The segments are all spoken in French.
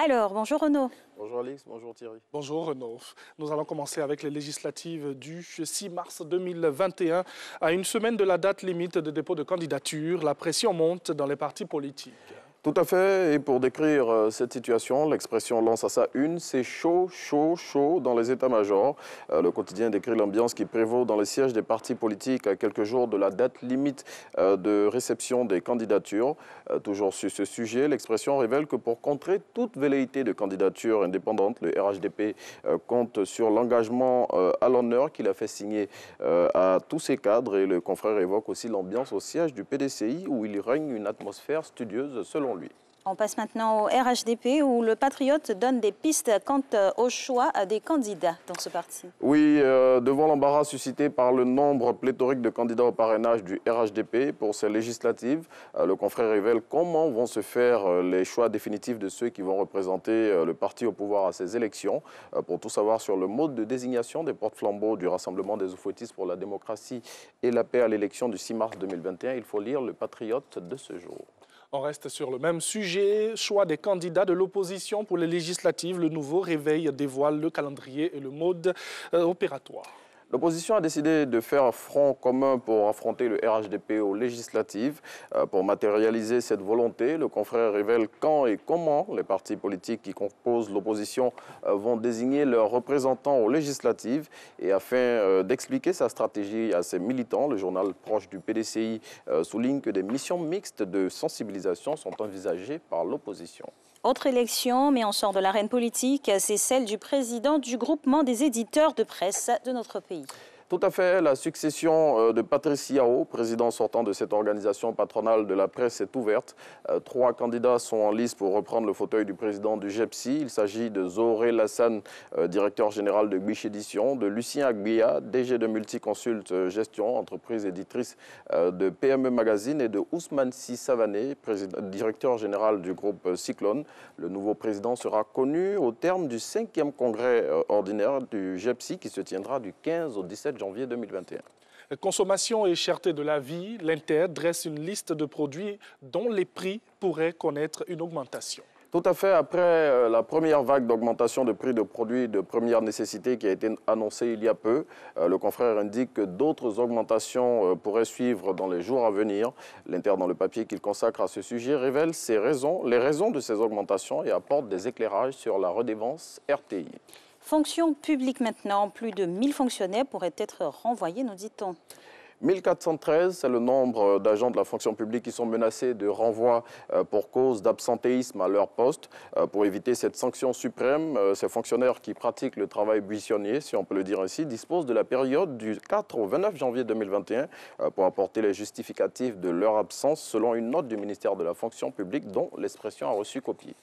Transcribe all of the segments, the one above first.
Alors, bonjour Renaud. Bonjour Alix, bonjour Thierry. Bonjour Renaud. Nous allons commencer avec les législatives du 6 mars 2021. À une semaine de la date limite de dépôt de candidature, la pression monte dans les partis politiques. Tout à fait, et pour décrire cette situation, l'expression lance à sa une, c'est chaud, chaud, chaud dans les états-majors. Le quotidien décrit l'ambiance qui prévaut dans les sièges des partis politiques à quelques jours de la date limite de réception des candidatures. Toujours sur ce sujet, l'expression révèle que pour contrer toute velléité de candidature indépendante, le RHDP compte sur l'engagement à l'honneur qu'il a fait signer à tous ses cadres, et le confrère évoque aussi l'ambiance au siège du PDCI où il règne une atmosphère studieuse selon lui. On passe maintenant au RHDP où le Patriote donne des pistes quant au choix des candidats dans ce parti. Oui, devant l'embarras suscité par le nombre pléthorique de candidats au parrainage du RHDP pour ces législatives, le confrère révèle comment vont se faire les choix définitifs de ceux qui vont représenter le parti au pouvoir à ces élections. Pour tout savoir sur le mode de désignation des porte-flambeaux du Rassemblement des Oufouettistes pour la démocratie et la paix à l'élection du 6 mars 2021, il faut lire le Patriote de ce jour. On reste sur le même sujet, choix des candidats de l'opposition pour les législatives. Le nouveau réveil dévoile le calendrier et le mode opératoire. L'opposition a décidé de faire front commun pour affronter le RHDP aux législatives. Pour matérialiser cette volonté, le confrère révèle quand et comment les partis politiques qui composent l'opposition vont désigner leurs représentants aux législatives. Et afin d'expliquer sa stratégie à ses militants, le journal proche du PDCI souligne que des missions mixtes de sensibilisation sont envisagées par l'opposition. Autre élection, mais on sort de l'arène politique, c'est celle du président du groupement des éditeurs de presse de notre pays. Tout à fait. La succession de Patrice Yao, président sortant de cette organisation patronale de la presse, est ouverte. 3 candidats sont en lice pour reprendre le fauteuil du président du GEPSI. Il s'agit de Zohré Lassane, directeur général de Biche Édition, de Lucien Agbia, DG de Multiconsult Gestion, entreprise éditrice de PME Magazine, et de Ousmane Si Savané, directeur général du groupe Cyclone. Le nouveau président sera connu au terme du 5e congrès ordinaire du GEPSI qui se tiendra du 15 au 17 janvier 2021. Consommation et cherté de la vie, l'Inter dresse une liste de produits dont les prix pourraient connaître une augmentation. Tout à fait. Après la première vague d'augmentation de prix de produits de première nécessité qui a été annoncée il y a peu, le confrère indique que d'autres augmentations pourraient suivre dans les jours à venir. L'Inter, dans le papier qu'il consacre à ce sujet, révèle les raisons de ces augmentations et apporte des éclairages sur la redevance RTI. Fonction publique maintenant, plus de 1000 fonctionnaires pourraient être renvoyés, nous dit-on. 1413, c'est le nombre d'agents de la fonction publique qui sont menacés de renvoi pour cause d'absentéisme à leur poste. Pour éviter cette sanction suprême, ces fonctionnaires qui pratiquent le travail buissonnier, si on peut le dire ainsi, disposent de la période du 4 au 29 janvier 2021 pour apporter les justificatifs de leur absence selon une note du ministère de la fonction publique dont l'expression a reçu copie.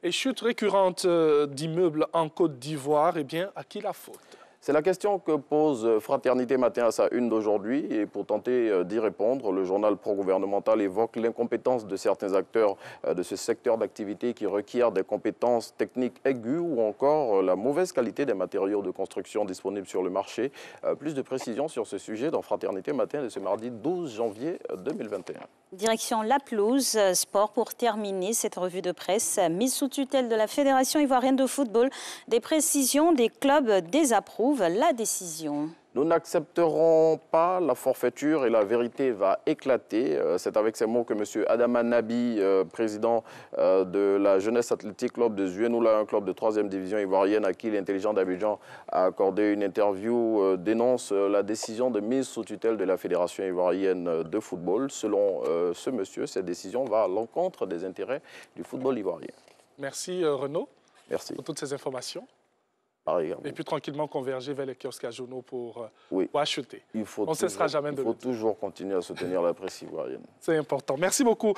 Et chute récurrente d'immeubles en Côte d'Ivoire, eh bien, à qui la faute ? C'est la question que pose Fraternité Matin à sa une d'aujourd'hui, et pour tenter d'y répondre, le journal pro-gouvernemental évoque l'incompétence de certains acteurs de ce secteur d'activité qui requiert des compétences techniques aiguës ou encore la mauvaise qualité des matériaux de construction disponibles sur le marché. Plus de précisions sur ce sujet dans Fraternité Matin de ce mardi 12 janvier 2021. Direction La Pelouse, sport pour terminer cette revue de presse. Mise sous tutelle de la Fédération ivoirienne de football, des précisions des clubs désapprouvent la décision. Nous n'accepterons pas la forfaiture et la vérité va éclater. C'est avec ces mots que M. Adama Nabi, président de la Jeunesse Athlétique Club de Zuenoula, un club de 3e division ivoirienne à qui l'Intelligent d'Abidjan a accordé une interview, dénonce la décision de mise sous tutelle de la Fédération ivoirienne de football. Selon ce monsieur, cette décision va à l'encontre des intérêts du football ivoirien. Merci Renaud. Merci Pour toutes ces informations. Et puis tranquillement converger vers les kiosques à journaux pour acheter. On ne cessera jamais de le dire. Il faut toujours continuer à soutenir la presse ivoirienne. C'est important. Merci beaucoup.